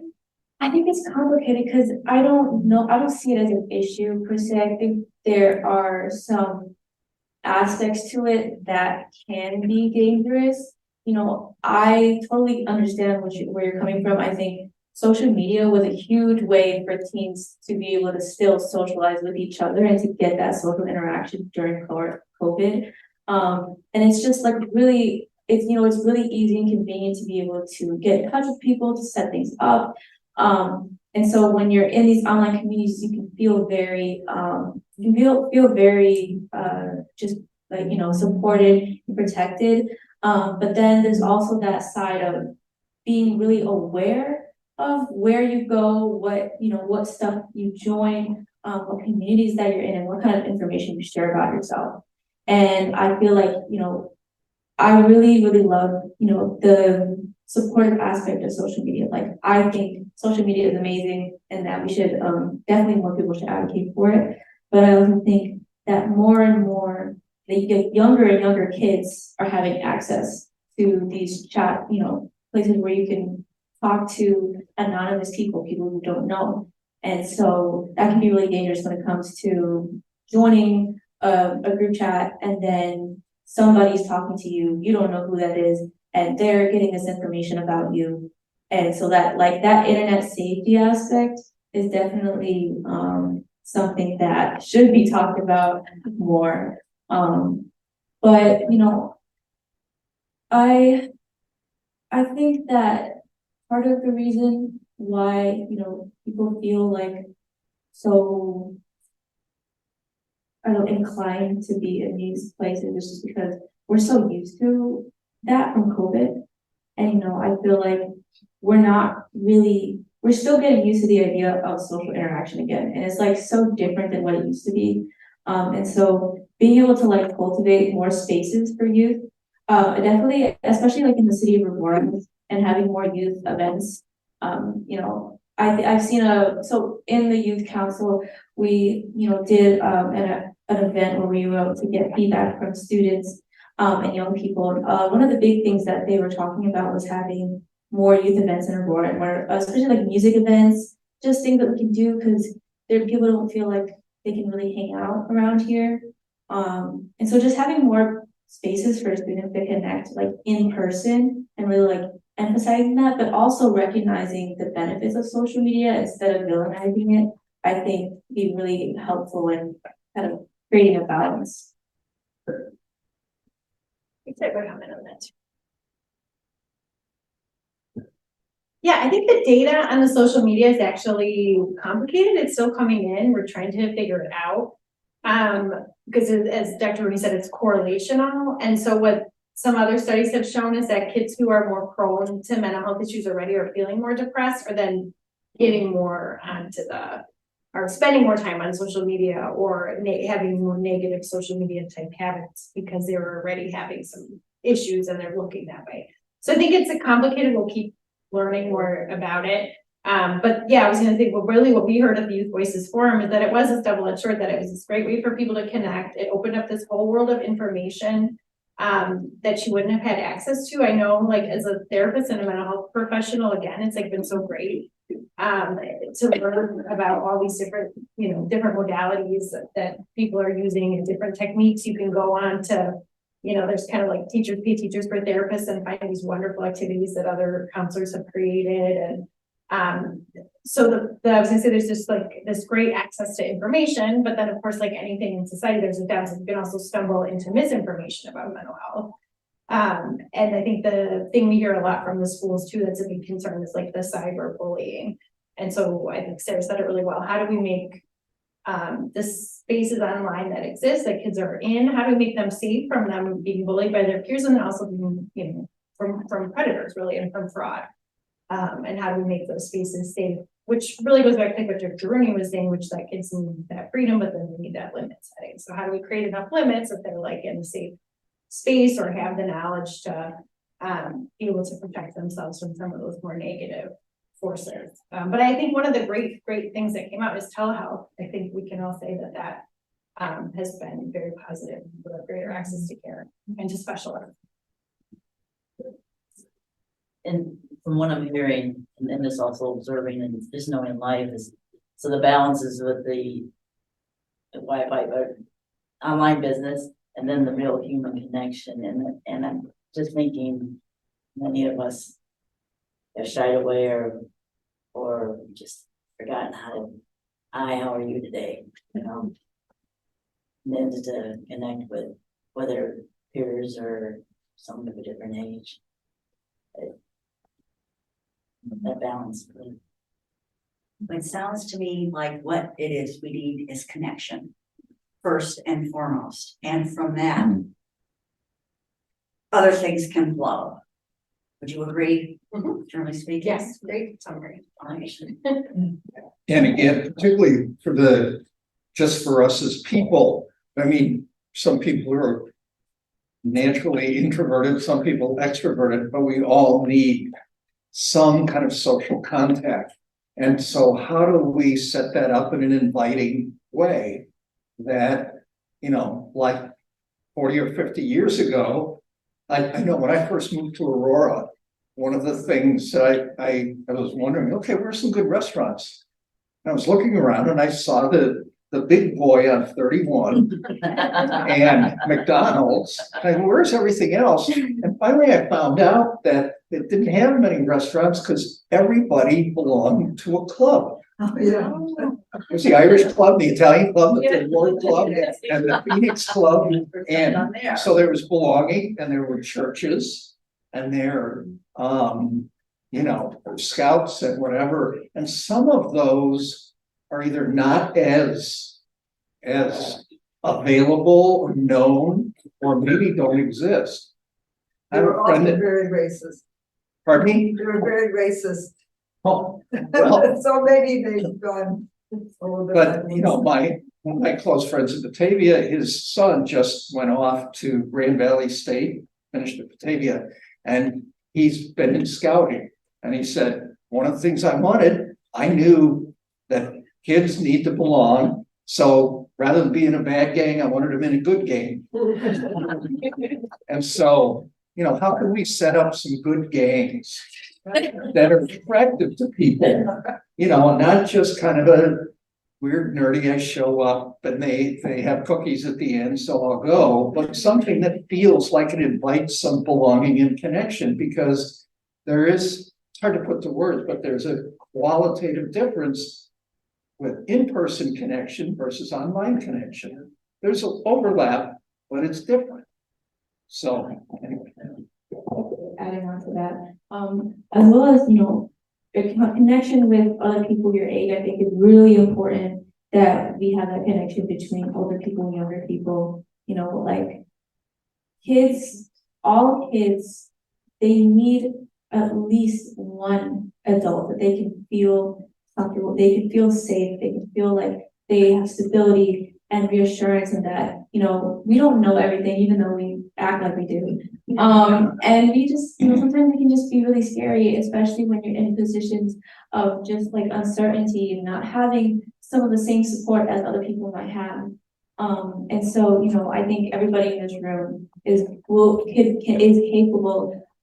think it's complicated because I don't see it as an issue per se. I think there are some aspects to it that can be dangerous. I totally understand where you're coming from. I think social media was a huge way for teens to be able to still socialize with each other and to get that social interaction during COVID. And it's just like really, it's really easy and convenient to be able to get in touch with people, to set things up. And so when you're in these online communities, you can feel very, just like, supported and protected. But then there's also that side of being really aware of where you go, what stuff you join, what communities that you're in, and what kind of information you share about yourself. And I feel like, I really, really love, the supportive aspect of social media. Like, I think social media is amazing and that we should, definitely more people should advocate for it. But I also think that more and more, younger and younger kids are having access to these chat, places where you can talk to anonymous people who don't know. And so that can be really dangerous when it comes to joining a group chat and then somebody's talking to you, you don't know who that is, and they're getting this information about you. And so that internet safety aspect is definitely something that should be talked about more. But I think that part of the reason why people feel like so inclined to be in these places is just because we're so used to that from COVID. And I feel like we're still getting used to the idea of social interaction again. And it's like so different than what it used to be. And so being able to like cultivate more spaces for youth, definitely, especially like in the city of Aurora and having more youth events. I've seen so in the youth council, we, did an event where we were able to get feedback from students and young people. One of the big things that they were talking about was having more youth events in Aurora, where especially like music events, just things that we can do because people don't feel like they can really hang out around here. And so just having more spaces for students to connect like in person and really like emphasizing that, but also recognizing the benefits of social media instead of villainizing it, I think be really helpful in kind of creating a balance. Yeah, I think the data on the social media is actually complicated. It's still coming in. We're trying to figure it out. Because as Dr. Rooney said, it's correlational. And so what some other studies have shown is that kids who are more prone to mental health issues already are feeling more depressed, or then getting more onto or spending more time on social media, or having more negative social media type habits because they're already having some issues and they're looking that way. So I think it's complicated. We'll keep learning more about it. But yeah, I was gonna say, well, really what we heard at the Youth Voices Forum is that it was this double-edged sword, that it was this great way for people to connect. It opened up this whole world of information that you wouldn't have had access to. I know, like, as a therapist and a mental health professional, again, it's like been so great to learn about all these different, different modalities that people are using and different techniques you can go on to, there's kind of like teachers be teachers for therapists and find these wonderful activities that other counselors have created. And so I was gonna say there's just like this great access to information, but then of course, like anything in society, there's a downside. You can also stumble into misinformation about mental health. And I think the thing we hear a lot from the schools too, that's a big concern, is like the cyberbullying. And so I think Sarah said it really well. How do we make the spaces online that exist that kids are in, how do we make them safe from them being bullied by their peers, and then also being, from predators really, and from fraud? And how do we make those spaces safe, which really goes back to what Jeremy was saying, which that kids need that freedom, but then they need that limit setting. So how do we create enough limits if they're like in a safe space or have the knowledge to be able to protect themselves from some of those more negative forces. But I think one of the great things that came out is telehealth. I think we can all say that has been very positive for greater access to care and to specialists. And from what I'm hearing, and this also observing and just knowing life is, so the balances with the Wi-Fi, but online business, and then the real human connection. And I'm just thinking many of us have shied away or just forgotten how are you today? And then to connect with whether peers or someone of a different age. That balance. It sounds to me like what it is we need is connection, first and foremost. And from that, other things can flow. Would you agree, generally speaking? Yes, great summary. And again, particularly just for us as people, I mean, some people are naturally introverted, some people extroverted, but we all need some kind of social contact. And so how do we set that up in an inviting way that, like 40 or 50 years ago, I know when I first moved to Aurora, one of the things that I was wondering, okay, where's some good restaurants? And I was looking around and I saw the big boy on 31 and McDonald's. And where's everything else? And finally I found out that it didn't have many restaurants because everybody belonged to a club. Oh, yeah. There's the Irish club, the Italian club, the Ward club, and the Phoenix club. And so there was belonging, and there were churches, and there, scouts and whatever. And some of those are either not as available or known, or maybe don't exist. They were often very racist. Pardon me? They were very racist. Oh, well, So maybe they've gone a little bit. but one of my close friends in Batavia, his son just went off to Grand Valley State, finished at Batavia, and he's been in scouting. And he said, one of the things I knew that kids need to belong. So rather than being a bad gang, I wanted them in a good gang. And so, how can we set up some good gangs that are attractive to people, and not just kind of a weird nerdy, I show up and they have cookies at the end, so I'll go, but something that feels like it invites some belonging and connection, because it's hard to put to words, but there's a qualitative difference with in-person connection versus online connection. There's an overlap, but it's different. So anyway. Adding on to that, as well as, a connection with other people your age, I think is really important that we have a connection between older people and younger people. Like all kids, they need at least one adult that they can feel comfortable, they can feel safe, they can feel like they have stability and reassurance and that, you know, we don't know everything, even though we act like we do. And we just, you know, sometimes it can just be really scary, especially when you're in positions of just like uncertainty and not having some of the same support as other people might have. And so, you know, I think everybody in this room is capable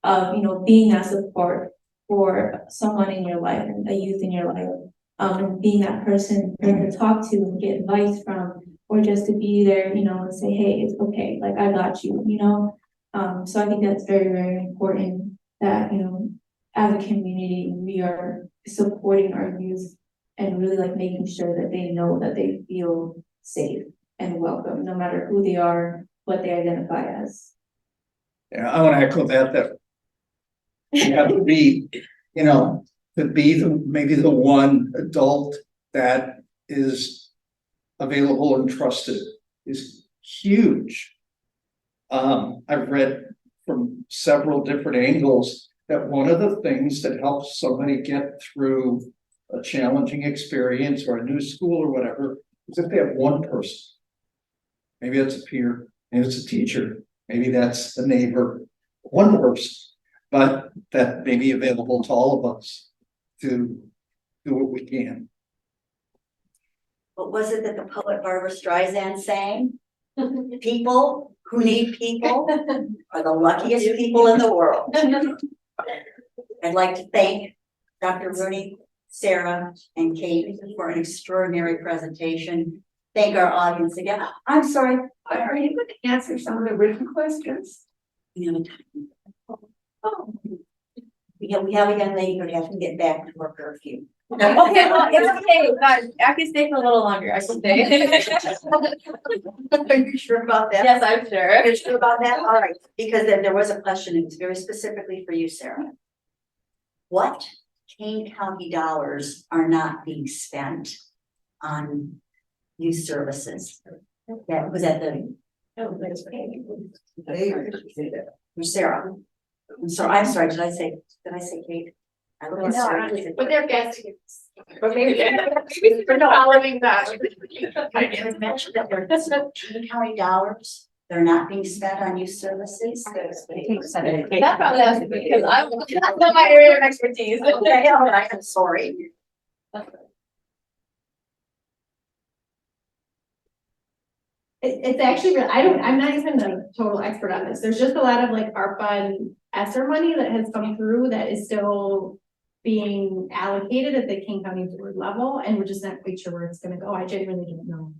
of, you know, being that support for someone in your life and a youth in your life. And being that person to talk to and get advice from, or just to be there, you know, and say, hey, it's okay, like I got you, you know. So I think that's very, very important that, you know, as a community, we are supporting our youth and really like making sure that they know that they feel safe and welcome, no matter who they are, what they identify as. Yeah, I want to echo that you have to be, you know, to be maybe the one adult that is available and trusted is huge. I've read from several different angles that one of the things that helps somebody get through a challenging experience or a new school or whatever is if they have one person. Maybe it's a peer, maybe it's a teacher, maybe that's the neighbor, one person, but that may be available to all of us to do what we can. What was it that the poet Barbara Streisand sang? People who need people are the luckiest people in the world. I'd like to thank Dr. Rooney, Sarah, and Kate for an extraordinary presentation. Thank our audience again. I'm sorry. Are you going to answer some of the written questions? We have a time. Oh. We have a young lady who has to get back to her curfew. Okay, well, it's okay, I can stay for a little longer, I can stay. Are you sure about that? Yes, I'm sure. Are you sure about that? All right, because there was a question, it was very specifically for you, Sarah. What Kane County dollars are not being spent on youth services? That was at the. Oh, that's Sarah. I'm sorry, did I say Kate? I look at Sarah. But they're guests. But maybe we're not following that. It was mentioned that there are Kane County dollars, they're not being spent on youth services. That's probably us, because that's not my area of expertise. Okay, all right, I'm sorry. It's actually, I'm not even a total expert on this. There's just a lot of like ARPA and ESSER money that has come through that is still being allocated at the Kane County board level, and we're just not quite sure where it's gonna go. I genuinely don't know.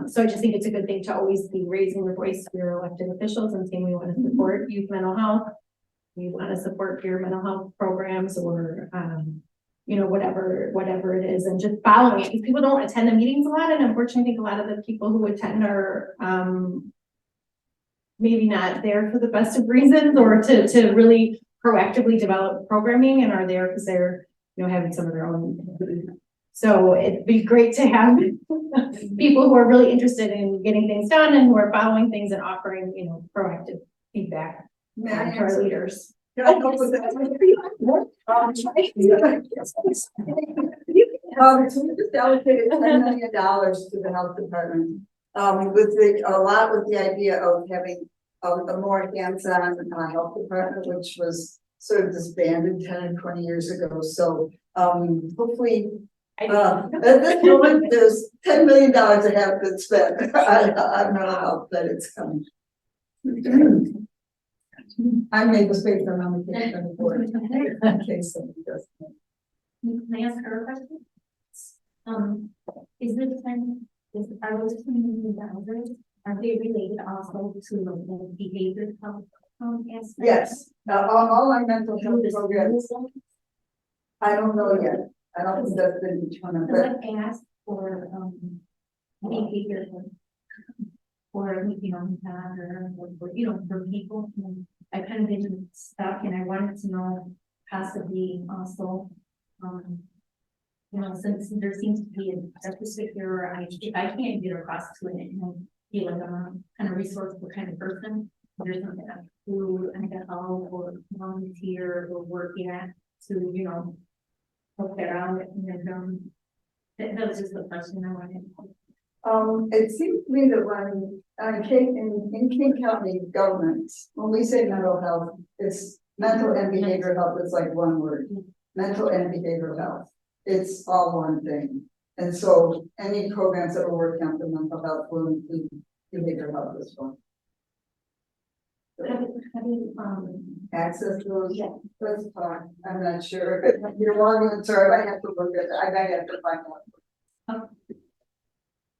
So I just think it's a good thing to always be raising your voice to your elected officials and saying we want to support youth mental health. We want to support peer mental health programs or, you know, whatever it is, and just following it. Because people don't attend the meetings a lot, and unfortunately I think a lot of the people who attend are maybe not there for the best of reasons, or to really proactively develop programming, and are there because they're, you know, having some of their own. So it'd be great to have people who are really interested in getting things done and who are following things and offering, you know, proactive feedback to our leaders. Can I help with that? So we just allocated $10 million to the health department. With the idea of having a more hands-on health department, which was sort of disbanded 10 and 20 years ago. So hopefully at this moment there's $10 million to have been spent on mental health, that it's coming. I made the space for nomination on the board in case somebody does. Can I ask her a question? Is the are those $10 are they related also to the behavior health aspect? Yes, all our mental health programs. I don't know yet. I don't think that's been determined, but I asked for behavior for you know or you know for people. I kind of been stuck, and I wanted to know possibly also you know, since there seems to be a deficit here, I can't get across to it and I feel like I'm a kind of resourceful kind of person. There's something that food and get help or volunteer or work at to, you know, help that out. And then that was just the question I wanted. It seems to me that when, in King County government, when we say mental health, it's mental and behavioral health is like one word. Mental and behavioral health, it's all one thing. And so any programs that we're working on for mental health will include behavioral health as well. Access to those, Yeah. let's talk, I'm not sure, you're wrong, sorry, I have to look at it, I have to find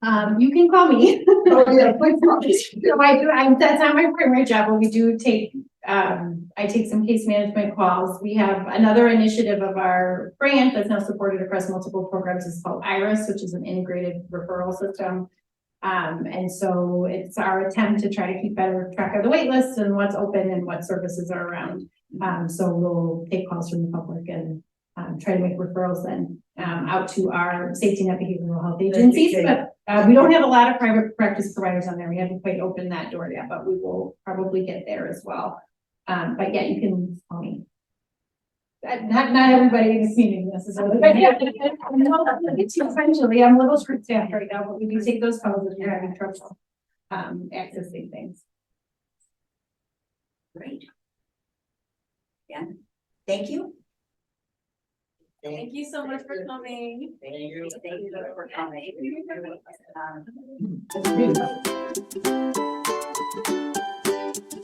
out. You can call me. Oh, yeah, please talk. So that's not my primary job, but we do take, I take some case management calls. We have another initiative of our grant that's now supported across multiple programs. It's called IRIS, which is an integrated referral system. And so it's our attempt to try to keep better track of the wait lists and what's open and what services are around. So we'll take calls from the public and try to make referrals then out to our safety net behavioral health agencies. But we don't have a lot of private practice providers on there. We haven't quite opened that door yet, but we will probably get there as well. But yeah, you can call me. Not everybody in this meeting necessarily. Essentially, I'm a little short staffed right now, but we do take those calls if you're having trouble accessing things. Great. Yeah, thank you. Thank you so much for coming. Thank you for coming.